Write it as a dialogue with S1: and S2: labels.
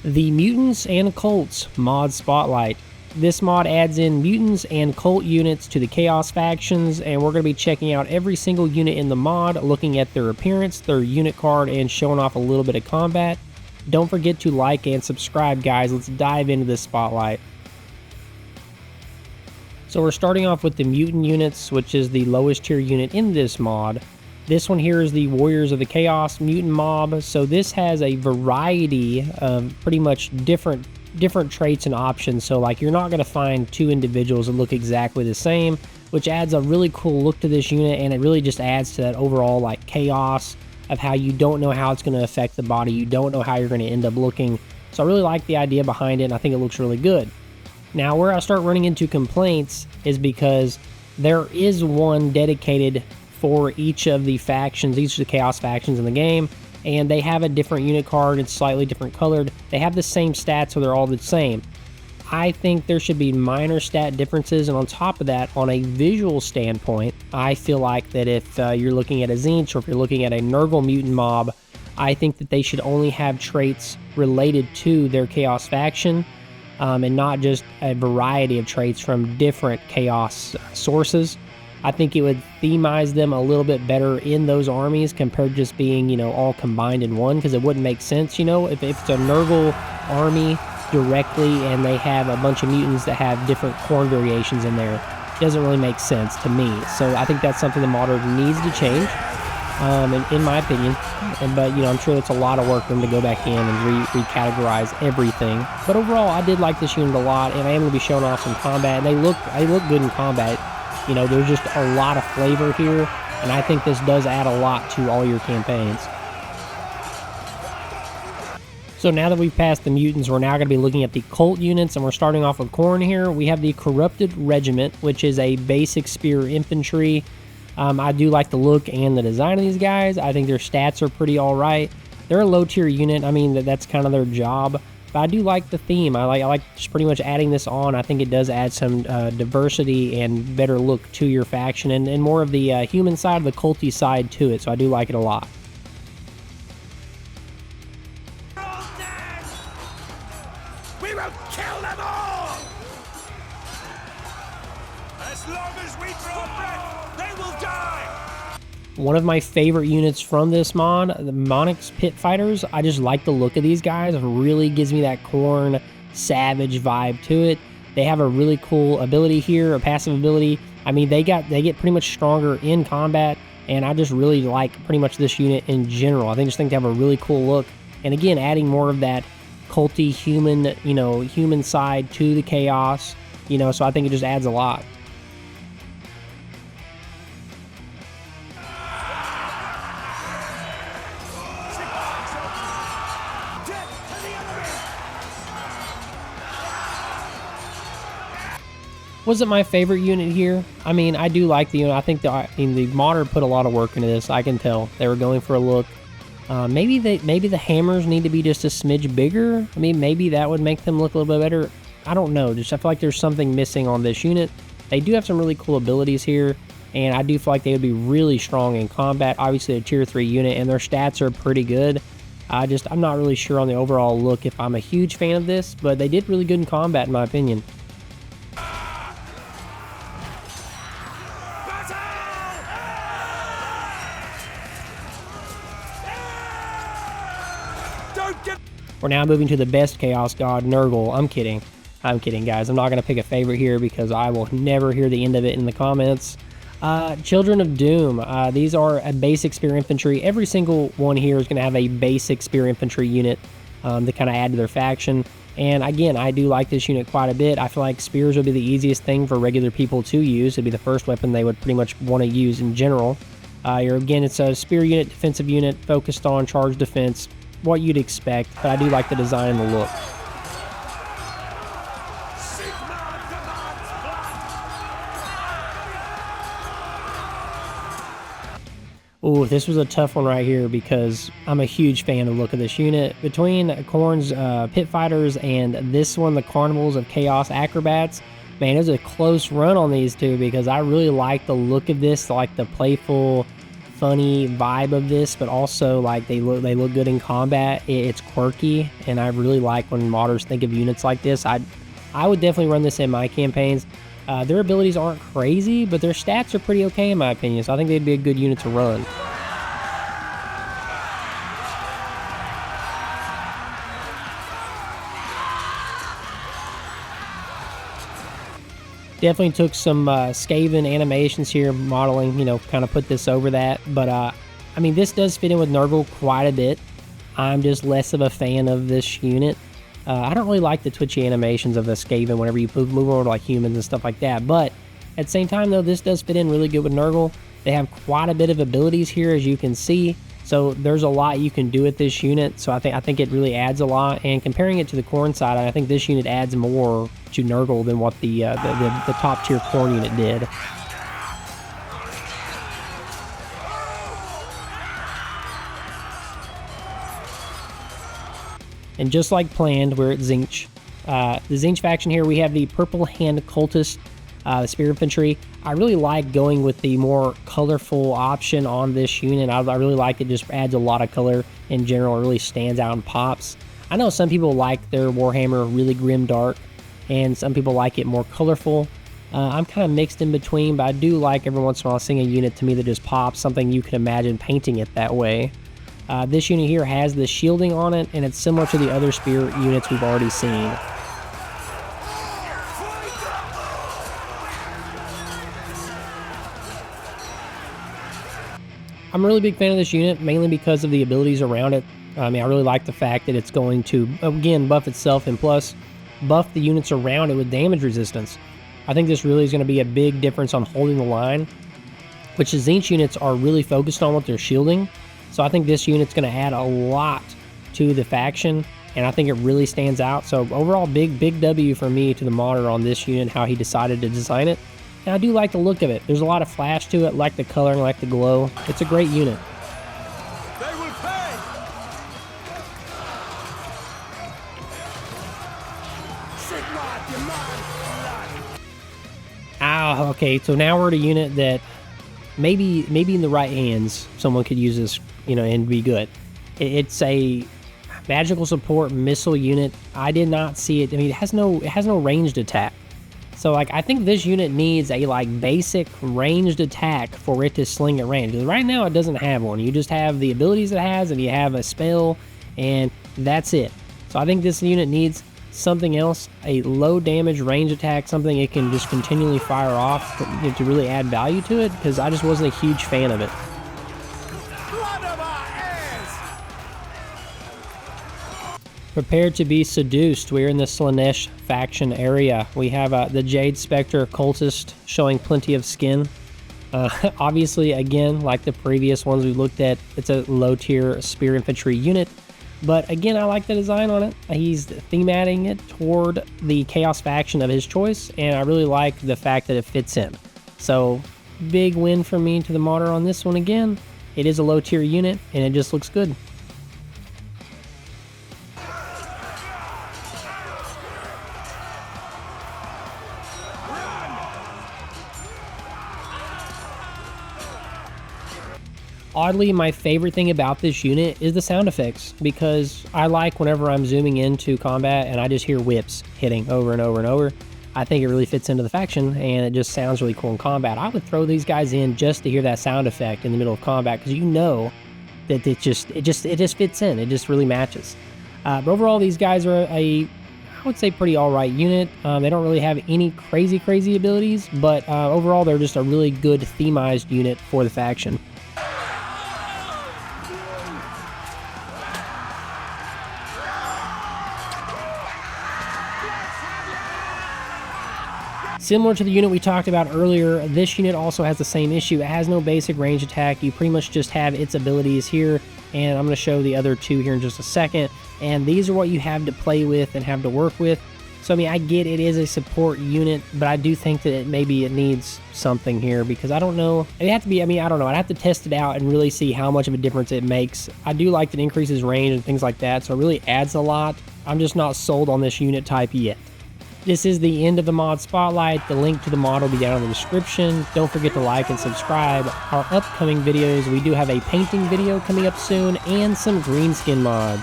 S1: The Mutants and Cults Mod Spotlight. This mod adds in mutants and cult units to the Chaos factions, and we're going to be checking out every single unit in the mod, looking at their appearance, their unit card, and showing off a little bit of combat. Don't forget to like and subscribe, guys. Let's dive into this spotlight. So we're starting off with the mutant units, which is the lowest tier unit in this mod. This one here is the Warriors of the Chaos Mutant Mob. So this has a variety of pretty much different traits and options. So like you're not going to find two individuals that look exactly the same, which adds a really cool look to this unit, and it really just adds to that overall like chaos of how you don't know how it's going to affect the body. You don't know how you're going to end up looking. So I really like the idea behind it, and I think it looks really good. Now where I start running into complaints is because there is one dedicated for each of the factions, each of the Chaos factions in the game, and they have a different unit card. It's slightly different colored. They have the same stats, so they're all the same. I think there should be minor stat differences, and on top of that, on a visual standpoint, I feel like that if you're looking at a Tzeentch or if you're looking at a Nurgle mutant mob, I think that they should only have traits related to their Chaos faction, and not just a variety of traits from different Chaos sources. I think it would themize them a little bit better in those armies compared to just being, you know, all combined in one, because it wouldn't make sense, you know, if it's a Nurgle army directly and they have a bunch of mutants that have different Khorne variations in there. It doesn't really make sense to me. So I think that's something the modder needs to change, in my opinion. But, you know, I'm sure it's a lot of work for them to go back in and recategorize everything. But overall, I did like this unit a lot, and I am going to be showing off some combat. And they look good in combat. You know, there's just a lot of flavor here, and I think this does add a lot to all your campaigns. So now that we've passed the mutants, we're now going to be looking at the cult units, and we're starting off with Khorne here. We have the Corrupted Regiment, which is a basic spear infantry. I do like the look and the design of these guys. I think their stats are pretty alright. They're a low tier unit. I mean, that's kind of their job. But I do like the theme. I like just pretty much adding this on. I think it does add some diversity and better look to your faction, and more of the human side, the culty side to it. So I do like it a lot.
S2: We will kill them all! As long as we draw breath, they will die!
S1: One of my favorite units from this mod, the Monix Pit Fighters. I just like the look of these guys. It really gives me that Khorne savage vibe to it. They have a really cool ability here, a passive ability. I mean, they get pretty much stronger in combat, and I just really like pretty much this unit in general. I think they have a really cool look, and again, adding more of that culty human, you know, human side to the chaos, you know. So I think it just adds a lot. Wasn't my favorite unit here. I mean, I do like the unit. I think the modder put a lot of work into this. I can tell they were going for a look. Maybe the hammers need to be just a smidge bigger. I mean, maybe that would make them look a little bit better. I don't know. Just I feel like there's something missing on this unit. They do have some really cool abilities here, and I do feel like they would be really strong in combat. Obviously, a tier 3 unit, and their stats are pretty good. I'm not really sure on the overall look if I'm a huge fan of this, but they did really good in combat in my opinion. We're now moving to the best Chaos God, Nurgle. I'm kidding, guys. I'm not going to pick a favorite here because I will never hear the end of it in the comments. Children of Doom. These are a basic spear infantry. Every single one here is going to have a basic spear infantry unit to kind of add to their faction. And again, I do like this unit quite a bit. I feel like spears would be the easiest thing for regular people to use. It'd be the first weapon they would pretty much want to use in general. Again, it's a spear unit, defensive unit, focused on charge defense. What you'd expect, but I do like the design and the look. Ooh, this was a tough one right here because I'm a huge fan of the look of this unit. Between Khorne's Pit Fighters and this one, the Carnivals of Chaos Acrobats, man, it was a close run on these two because I really like the look of this, like the playful funny vibe of this, but also like they look good in combat. It's quirky, and I really like when modders think of units like this. I would definitely run this in my campaigns. Their abilities aren't crazy, but their stats are pretty okay in my opinion, so I think they'd be a good unit to run. Definitely took some Skaven animations here, modeling, kind of put this over that. But, I mean, this does fit in with Nurgle quite a bit. I'm just less of a fan of this unit. I don't really like the twitchy animations of the Skaven whenever you move over to like humans and stuff like that. But at the same time, though, this does fit in really good with Nurgle. They have quite a bit of abilities here, as you can see. So there's a lot you can do with this unit. So I think it really adds a lot. And comparing it to the Khorne side, I think this unit adds more to Nurgle than what the top tier Khorne unit did. And just like planned, we're at Tzeentch. The Tzeentch faction here, we have the Purple Hand Cultist, the Spear Infantry. I really like going with the more colorful option on this unit. I really like it. Just adds a lot of color in general. It really stands out and pops. I know some people like their Warhammer really grim dark, and some people like it more colorful. I'm kind of mixed in between, but I do like every once in a while seeing a unit to me that just pops, something you can imagine painting it that way. This unit here has the shielding on it, and it's similar to the other spear units we've already seen. I'm a really big fan of this unit, mainly because of the abilities around it. I mean, I really like the fact that it's going to, again, buff itself, and plus buff the units around it with damage resistance. I think this really is going to be a big difference on holding the line, which the Tzeentch units are really focused on with their shielding. So I think this unit's going to add a lot to the faction, and I think it really stands out. So overall, big W for me to the modder on this unit, how he decided to design it. And I do like the look of it. There's a lot of flash to it, like the coloring, like the glow. It's a great unit.
S2: They will pay.
S1: Ow, okay, so now we're at a unit that maybe in the right hands, someone could use this, and be good. It's a magical support missile unit. I did not see it. I mean, it has no ranged attack. So, I think this unit needs a, basic ranged attack for it to sling at range. Because right now, it doesn't have one. You just have the abilities it has, and you have a spell, and that's it. So, I think this unit needs something else, a low damage range attack, something it can just continually fire off to really add value to it, because I just wasn't a huge fan of it. Prepared to be seduced. We're in the Slaanesh faction area. We have the Jade Spectre Cultist showing plenty of skin. Obviously, again, like the previous ones we looked at, it's a low-tier Spear Infantry unit. But again, I like the design on it. He's themating it toward the Chaos faction of his choice, and I really like the fact that it fits in. So, big win for me to the modder on this one again. It is a low-tier unit, and it just looks good. Oddly, my favorite thing about this unit is the sound effects, because I like whenever I'm zooming into combat and I just hear whips hitting over and over and over. I think it really fits into the faction, and it just sounds really cool in combat. I would throw these guys in just to hear that sound effect in the middle of combat, because that it just fits in. It just really matches. But overall, these guys are I would say pretty alright unit. They don't really have any crazy abilities, but overall they're just a really good themized unit for the faction. Similar to the unit we talked about earlier, this unit also has the same issue. It has no basic range attack. You pretty much just have its abilities here, and I'm going to show the other two here in just a second. And these are what you have to play with and have to work with. So, I mean, I get it is a support unit, but I do think that maybe it needs something here, because I don't know. It'd have to be, I don't know. I'd have to test it out and really see how much of a difference it makes. I do like that it increases range and things like that, so it really adds a lot. I'm just not sold on this unit type yet. This is the end of the mod spotlight. The link to the mod will be down in the description. Don't forget to like and subscribe. Our upcoming videos, we do have a painting video coming up soon and some green skin mods.